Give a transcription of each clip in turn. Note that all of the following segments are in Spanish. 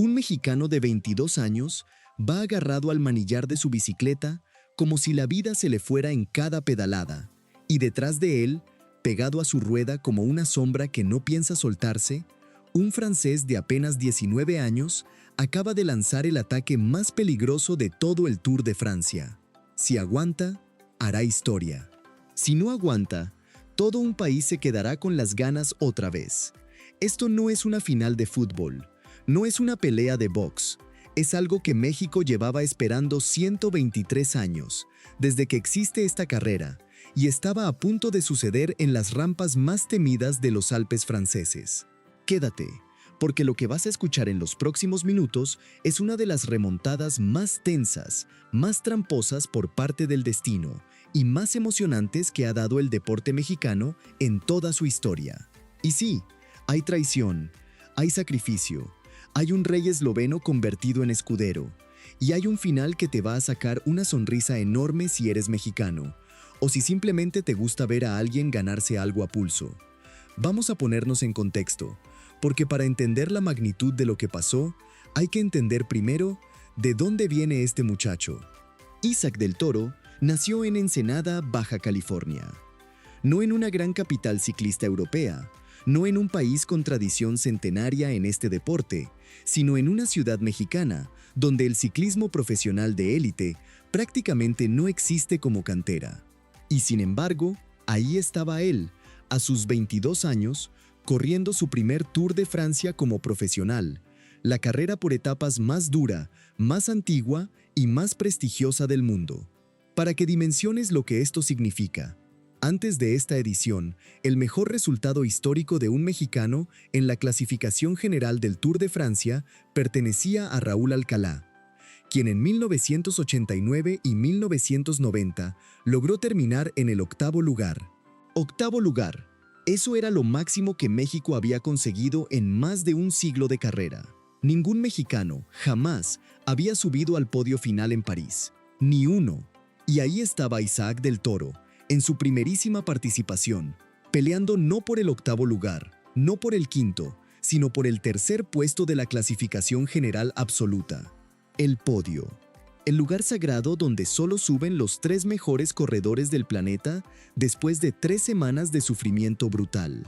Un mexicano de 22 años va agarrado al manillar de su bicicleta como si la vida se le fuera en cada pedalada, y detrás de él, pegado a su rueda como una sombra que no piensa soltarse, un francés de apenas 19 años acaba de lanzar el ataque más peligroso de todo el Tour de Francia. Si aguanta, hará historia. Si no aguanta, todo un país se quedará con las ganas otra vez. Esto no es una final de fútbol, no es una pelea de box, es algo que México llevaba esperando 123 años, desde que existe esta carrera, y estaba a punto de suceder en las rampas más temidas de los Alpes franceses. Quédate, porque lo que vas a escuchar en los próximos minutos es una de las remontadas más tensas, más tramposas por parte del destino y más emocionantes que ha dado el deporte mexicano en toda su historia. Y sí, hay traición, hay sacrificio, hay un rey esloveno convertido en escudero, y hay un final que te va a sacar una sonrisa enorme si eres mexicano, o si simplemente te gusta ver a alguien ganarse algo a pulso. Vamos a ponernos en contexto, porque para entender la magnitud de lo que pasó, hay que entender primero de dónde viene este muchacho. Isaac del Toro nació en Ensenada, Baja California. No en una gran capital ciclista europea, no en un país con tradición centenaria en este deporte, sino en una ciudad mexicana, donde el ciclismo profesional de élite prácticamente no existe como cantera. Y sin embargo, ahí estaba él, a sus 22 años, corriendo su primer Tour de Francia como profesional, la carrera por etapas más dura, más antigua y más prestigiosa del mundo. Para que dimensiones lo que esto significa, antes de esta edición, el mejor resultado histórico de un mexicano en la clasificación general del Tour de Francia pertenecía a Raúl Alcalá, quien en 1989 y 1990 logró terminar en el octavo lugar. Octavo lugar. Eso era lo máximo que México había conseguido en más de un siglo de carrera. Ningún mexicano, jamás, había subido al podio final en París. Ni uno. Y ahí estaba Isaac del Toro, en su primerísima participación, peleando no por el octavo lugar, no por el quinto, sino por el tercer puesto de la clasificación general absoluta. El podio. El lugar sagrado donde solo suben los 3 mejores corredores del planeta después de 3 semanas de sufrimiento brutal.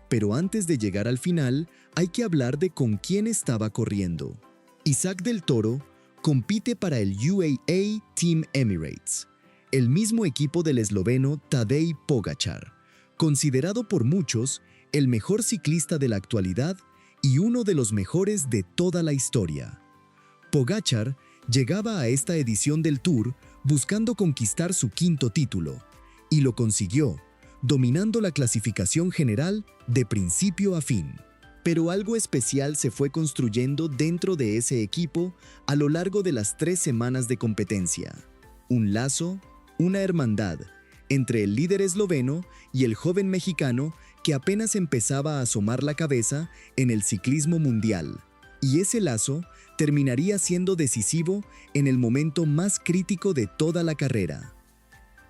Pero antes de llegar al final, hay que hablar de con quién estaba corriendo. Isaac del Toro compite para el UAE Team Emirates, el mismo equipo del esloveno Tadej Pogačar, considerado por muchos el mejor ciclista de la actualidad y uno de los mejores de toda la historia. Pogačar llegaba a esta edición del Tour buscando conquistar su quinto título, y lo consiguió, dominando la clasificación general de principio a fin. Pero algo especial se fue construyendo dentro de ese equipo a lo largo de las 3 semanas de competencia. Un lazo, una hermandad, entre el líder esloveno y el joven mexicano que apenas empezaba a asomar la cabeza en el ciclismo mundial. Y ese lazo terminaría siendo decisivo en el momento más crítico de toda la carrera.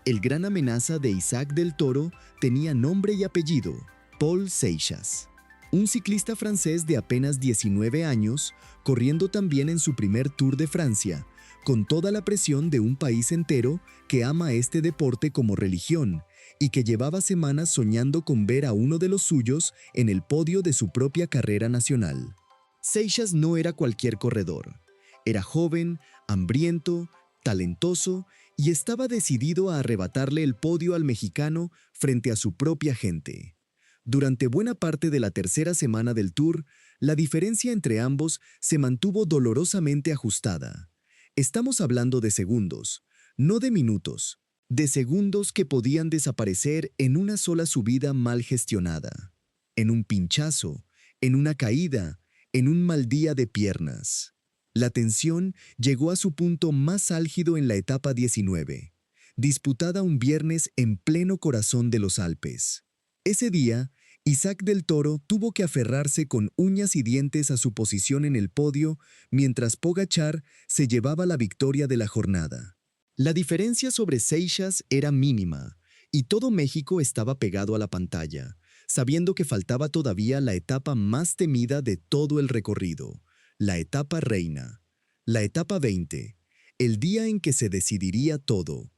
El gran amenaza de Isaac del Toro tenía nombre y apellido: Paul Seixas. Un ciclista francés de apenas 19 años, corriendo también en su primer Tour de Francia, con toda la presión de un país entero que ama este deporte como religión y que llevaba semanas soñando con ver a uno de los suyos en el podio de su propia carrera nacional. Seixas no era cualquier corredor. Era joven, hambriento, talentoso y estaba decidido a arrebatarle el podio al mexicano frente a su propia gente. Durante buena parte de la tercera semana del Tour, la diferencia entre ambos se mantuvo dolorosamente ajustada. Estamos hablando de segundos, no de minutos, de segundos que podían desaparecer en una sola subida mal gestionada, en un pinchazo, en una caída, en un mal día de piernas. La tensión llegó a su punto más álgido en la etapa 19, disputada un viernes en pleno corazón de los Alpes. Ese día, Isaac del Toro tuvo que aferrarse con uñas y dientes a su posición en el podio mientras Pogačar se llevaba la victoria de la jornada. La diferencia sobre Seixas era mínima y todo México estaba pegado a la pantalla, sabiendo que faltaba todavía la etapa más temida de todo el recorrido, la etapa reina. La etapa 20, el día en que se decidiría todo.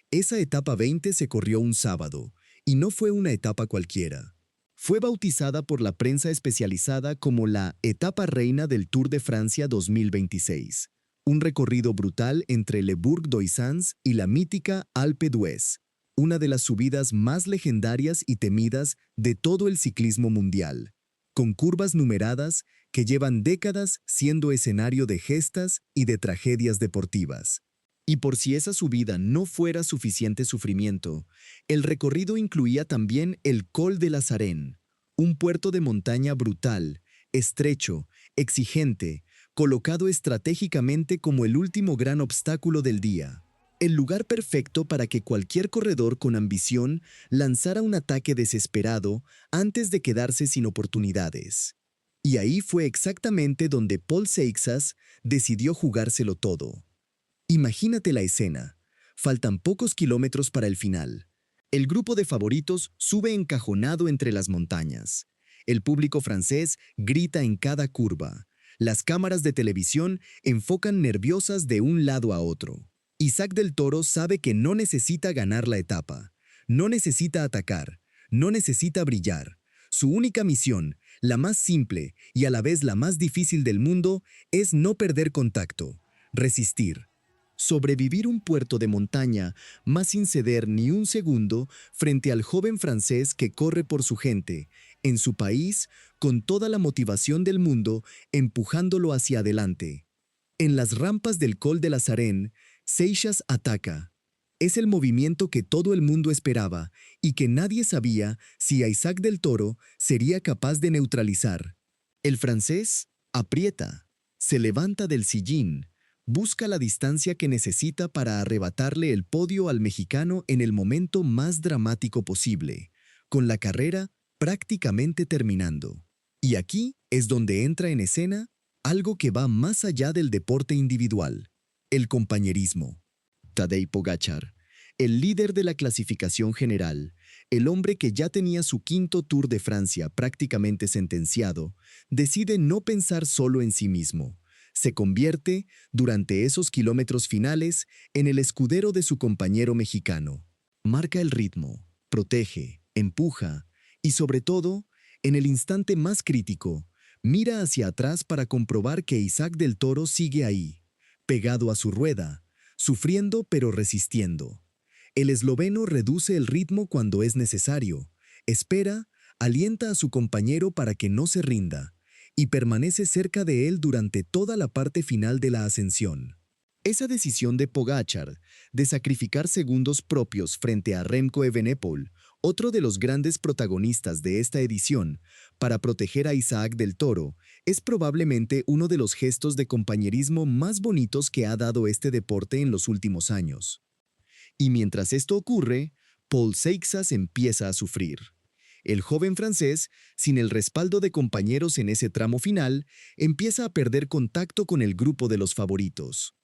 Esa etapa 20 se corrió un sábado, y no fue una etapa cualquiera. Fue bautizada por la prensa especializada como la etapa reina del Tour de Francia 2026, un recorrido brutal entre Le Bourg-d'Oisans y la mítica Alpe d'Huez, una de las subidas más legendarias y temidas de todo el ciclismo mundial, con curvas numeradas que llevan décadas siendo escenario de gestas y de tragedias deportivas. Y por si esa subida no fuera suficiente sufrimiento, el recorrido incluía también el Col de la Sarenne, un puerto de montaña brutal, estrecho, exigente, colocado estratégicamente como el último gran obstáculo del día. El lugar perfecto para que cualquier corredor con ambición lanzara un ataque desesperado antes de quedarse sin oportunidades. Y ahí fue exactamente donde Paul Seixas decidió jugárselo todo. Imagínate la escena. Faltan pocos kilómetros para el final. El grupo de favoritos sube encajonado entre las montañas. El público francés grita en cada curva. Las cámaras de televisión enfocan nerviosas de un lado a otro. Isaac del Toro sabe que no necesita ganar la etapa, no necesita atacar, no necesita brillar. Su única misión, la más simple y a la vez la más difícil del mundo, es no perder contacto, resistir. Sobrevivir un puerto de montaña más sin ceder ni un segundo frente al joven francés que corre por su gente, en su país, con toda la motivación del mundo, empujándolo hacia adelante. En las rampas del Col de la Sarenne, Seixas ataca. Es el movimiento que todo el mundo esperaba y que nadie sabía si Isaac del Toro sería capaz de neutralizar. El francés aprieta, se levanta del sillín, busca la distancia que necesita para arrebatarle el podio al mexicano en el momento más dramático posible, con la carrera prácticamente terminando. Y aquí es donde entra en escena algo que va más allá del deporte individual, el compañerismo. Tadej Pogačar, el líder de la clasificación general, el hombre que ya tenía su quinto Tour de Francia prácticamente sentenciado, decide no pensar solo en sí mismo. Se convierte, durante esos kilómetros finales, en el escudero de su compañero mexicano. Marca el ritmo, protege, empuja y, sobre todo, en el instante más crítico, mira hacia atrás para comprobar que Isaac del Toro sigue ahí, pegado a su rueda, sufriendo pero resistiendo. El esloveno reduce el ritmo cuando es necesario, espera, alienta a su compañero para que no se rinda, y permanece cerca de él durante toda la parte final de la ascensión. Esa decisión de Pogačar de sacrificar segundos propios frente a Remco Evenepoel, otro de los grandes protagonistas de esta edición, para proteger a Isaac del Toro, es probablemente uno de los gestos de compañerismo más bonitos que ha dado este deporte en los últimos años. Y mientras esto ocurre, Paul Seixas empieza a sufrir. El joven francés, sin el respaldo de compañeros en ese tramo final, empieza a perder contacto con el grupo de los favoritos.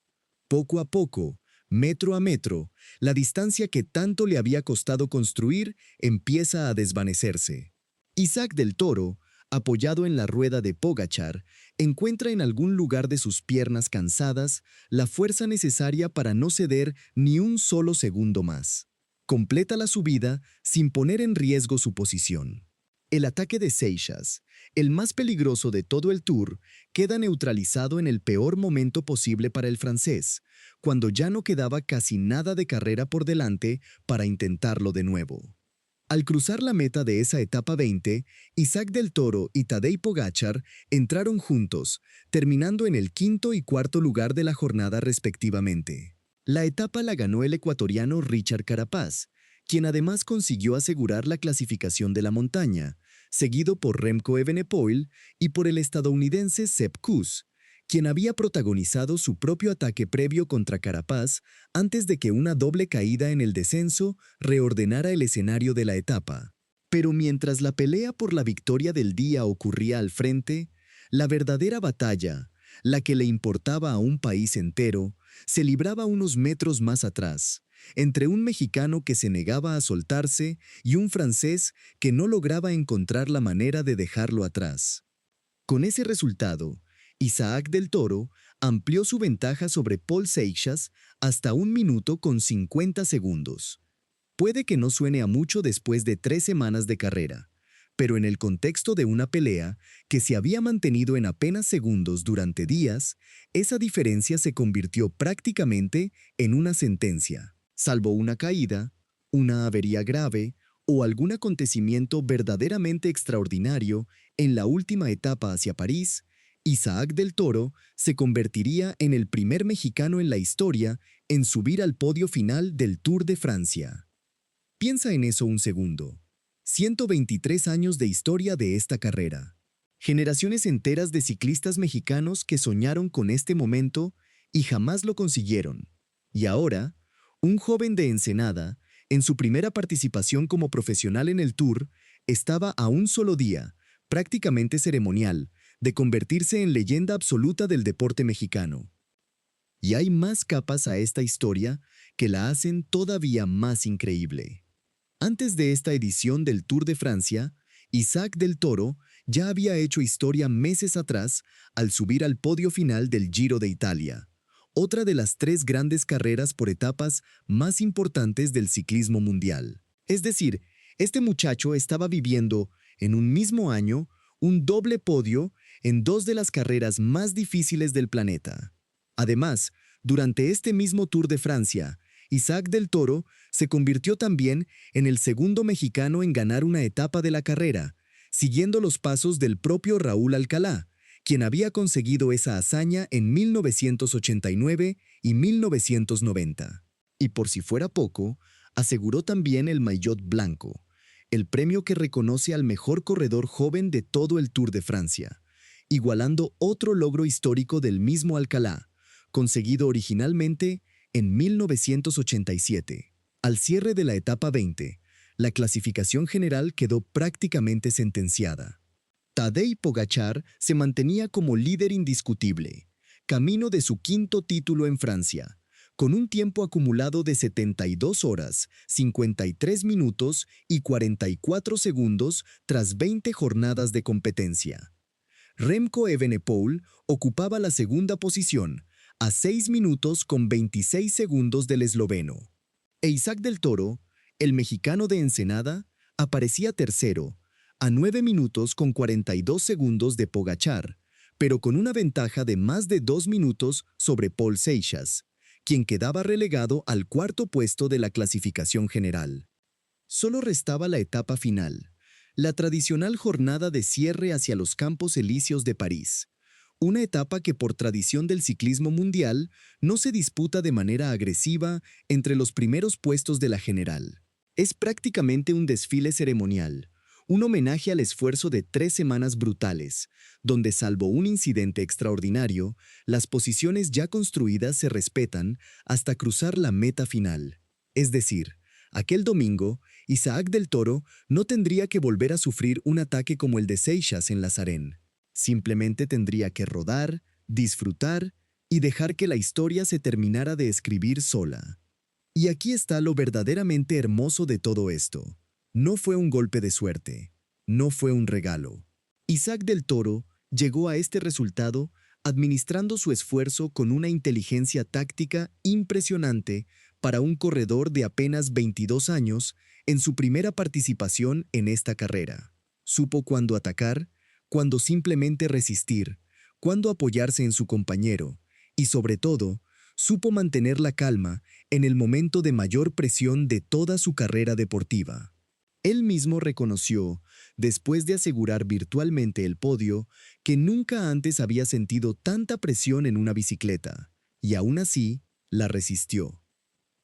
Poco a poco, metro a metro, la distancia que tanto le había costado construir empieza a desvanecerse. Isaac del Toro, apoyado en la rueda de Pogačar, encuentra en algún lugar de sus piernas cansadas la fuerza necesaria para no ceder ni un solo segundo más. Completa la subida sin poner en riesgo su posición. El ataque de Seixas, el más peligroso de todo el Tour, queda neutralizado en el peor momento posible para el francés, cuando ya no quedaba casi nada de carrera por delante para intentarlo de nuevo. Al cruzar la meta de esa etapa 20, Isaac del Toro y Tadej Pogačar entraron juntos, terminando en el quinto y cuarto lugar de la jornada respectivamente. La etapa la ganó el ecuatoriano Richard Carapaz, quien además consiguió asegurar la clasificación de la montaña, seguido por Remco Evenepoel y por el estadounidense Sepp Kuss, quien había protagonizado su propio ataque previo contra Carapaz antes de que una doble caída en el descenso reordenara el escenario de la etapa. Pero mientras la pelea por la victoria del día ocurría al frente, la verdadera batalla, la que le importaba a un país entero, se libraba unos metros más atrás, entre un mexicano que se negaba a soltarse y un francés que no lograba encontrar la manera de dejarlo atrás. Con ese resultado, Isaac del Toro amplió su ventaja sobre Paul Seixas hasta 1 minuto con 50 segundos. Puede que no suene a mucho después de 3 semanas de carrera, pero en el contexto de una pelea que se había mantenido en apenas segundos durante días, esa diferencia se convirtió prácticamente en una sentencia. Salvo una caída, una avería grave o algún acontecimiento verdaderamente extraordinario en la última etapa hacia París, Isaac del Toro se convertiría en el primer mexicano en la historia en subir al podio final del Tour de Francia. Piensa en eso un segundo. 123 años de historia de esta carrera. Generaciones enteras de ciclistas mexicanos que soñaron con este momento y jamás lo consiguieron. Y ahora, un joven de Ensenada, en su primera participación como profesional en el Tour, estaba a un solo día, prácticamente ceremonial, de convertirse en leyenda absoluta del deporte mexicano. Y hay más capas a esta historia que la hacen todavía más increíble. Antes de esta edición del Tour de Francia, Isaac del Toro ya había hecho historia meses atrás al subir al podio final del Giro de Italia, otra de las 3 grandes carreras por etapas más importantes del ciclismo mundial. Es decir, este muchacho estaba viviendo, en un mismo año, un doble podio en 2 de las carreras más difíciles del planeta. Además, durante este mismo Tour de Francia, Isaac del Toro se convirtió también en el segundo mexicano en ganar una etapa de la carrera, siguiendo los pasos del propio Raúl Alcalá, quien había conseguido esa hazaña en 1989 y 1990. Y por si fuera poco, aseguró también el maillot blanco, el premio que reconoce al mejor corredor joven de todo el Tour de Francia, igualando otro logro histórico del mismo Alcalá, conseguido originalmente en 1987. Al cierre de la etapa 20, la clasificación general quedó prácticamente sentenciada. Tadej Pogačar se mantenía como líder indiscutible, camino de su 5º título en Francia, con un tiempo acumulado de 72 horas, 53 minutos y 44 segundos tras 20 jornadas de competencia. Remco Evenepoel ocupaba la segunda posición, a 6 minutos con 26 segundos del esloveno. E Isaac del Toro, el mexicano de Ensenada, aparecía tercero, a 9 minutos con 42 segundos de Pogačar, pero con una ventaja de más de 2 minutos sobre Paul Seixas, quien quedaba relegado al 4º puesto de la clasificación general. Solo restaba la etapa final, la tradicional jornada de cierre hacia los Campos Elíseos de París, una etapa que por tradición del ciclismo mundial no se disputa de manera agresiva entre los primeros puestos de la general. Es prácticamente un desfile ceremonial, un homenaje al esfuerzo de 3 semanas brutales, donde salvo un incidente extraordinario, las posiciones ya construidas se respetan hasta cruzar la meta final. Es decir, aquel domingo, Isaac del Toro no tendría que volver a sufrir un ataque como el de Seixas en Lazarén. Simplemente tendría que rodar, disfrutar y dejar que la historia se terminara de escribir sola. Y aquí está lo verdaderamente hermoso de todo esto. No fue un golpe de suerte, no fue un regalo. Isaac del Toro llegó a este resultado administrando su esfuerzo con una inteligencia táctica impresionante para un corredor de apenas 22 años en su primera participación en esta carrera. Supo cuándo atacar, cuándo simplemente resistir, cuándo apoyarse en su compañero y, sobre todo, supo mantener la calma en el momento de mayor presión de toda su carrera deportiva. Él mismo reconoció, después de asegurar virtualmente el podio, que nunca antes había sentido tanta presión en una bicicleta, y aún así, la resistió.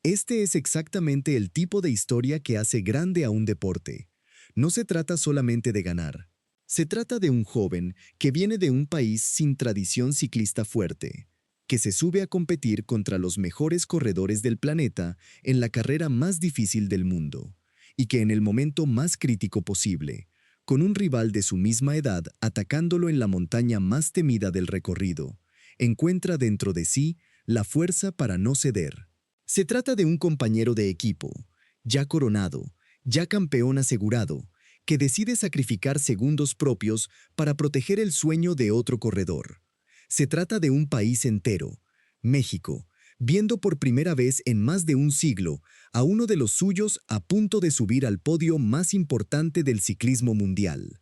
Este es exactamente el tipo de historia que hace grande a un deporte. No se trata solamente de ganar. Se trata de un joven que viene de un país sin tradición ciclista fuerte, que se sube a competir contra los mejores corredores del planeta en la carrera más difícil del mundo, y que en el momento más crítico posible, con un rival de su misma edad atacándolo en la montaña más temida del recorrido, encuentra dentro de sí la fuerza para no ceder. Se trata de un compañero de equipo, ya coronado, ya campeón asegurado, que decide sacrificar segundos propios para proteger el sueño de otro corredor. Se trata de un país entero, México, viendo por primera vez en más de un siglo a uno de los suyos a punto de subir al podio más importante del ciclismo mundial.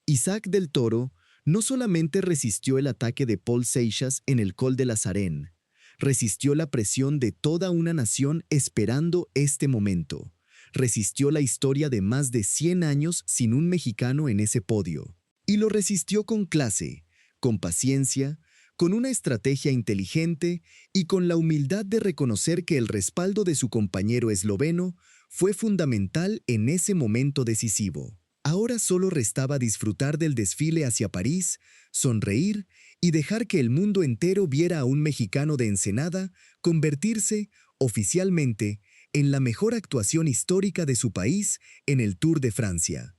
Isaac del Toro no solamente resistió el ataque de Paul Seixas en el Col de la Sarén, resistió la presión de toda una nación esperando este momento. Resistió la historia de más de 100 años sin un mexicano en ese podio. Y lo resistió con clase, con paciencia, con una estrategia inteligente y con la humildad de reconocer que el respaldo de su compañero esloveno fue fundamental en ese momento decisivo. Ahora solo restaba disfrutar del desfile hacia París, sonreír y dejar que el mundo entero viera a un mexicano de Ensenada convertirse, oficialmente, en la mejor actuación histórica de su país en el Tour de Francia.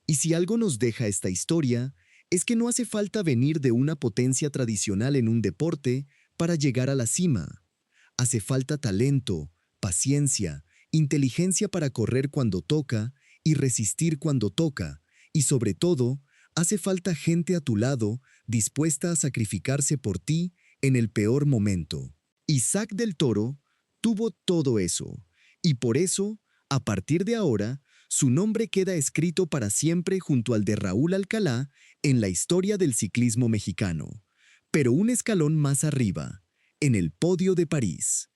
Y si algo nos deja esta historia, es que no hace falta venir de una potencia tradicional en un deporte para llegar a la cima. Hace falta talento, paciencia, inteligencia para correr cuando toca y resistir cuando toca, y sobre todo, hace falta gente a tu lado dispuesta a sacrificarse por ti en el peor momento. Isaac del Toro tuvo todo eso, y por eso, a partir de ahora, su nombre queda escrito para siempre junto al de Raúl Alcalá en la historia del ciclismo mexicano, pero un escalón más arriba, en el podio de París.